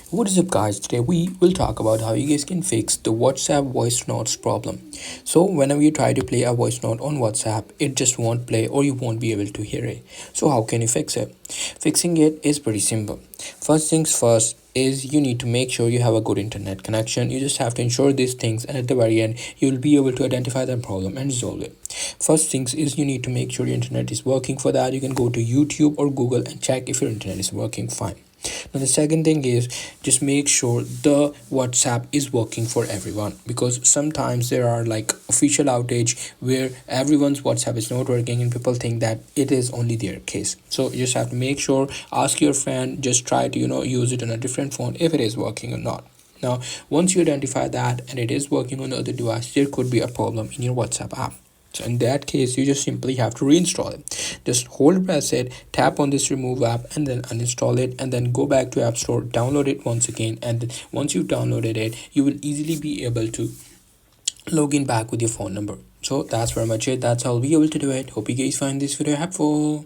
What is up, guys? Today we will talk about how you guys can fix the WhatsApp voice notes problem. So whenever you try to play a voice note on WhatsApp, it just won't play or you won't be able to hear it. So how can you fix it? Fixing it is pretty simple. First things first is you need to make sure you have a good internet connection. You just have to ensure these things, and at the very end you will be able to identify the problem and resolve it. First things is you need to make sure your internet is working. For that, you can go to YouTube or Google and check if your internet is working fine. Now the second thing is just make sure the WhatsApp is working for everyone, because sometimes there are like official outage where everyone's WhatsApp is not working and people think that it is only their case. So you just have to make sure, ask your friend, just try to use it on a different phone if it is working or not. Now once you identify that and it is working on the other device, there could be a problem in your WhatsApp app. So in that case, you just simply have to reinstall it. Just hold press it, tap on this remove app and then uninstall it, and then go back to App Store, download it once again, and then once you've downloaded it, you will easily be able to log in back with your phone number. So that's very much it. That's how we'll be able to do it. Hope you guys find this video helpful.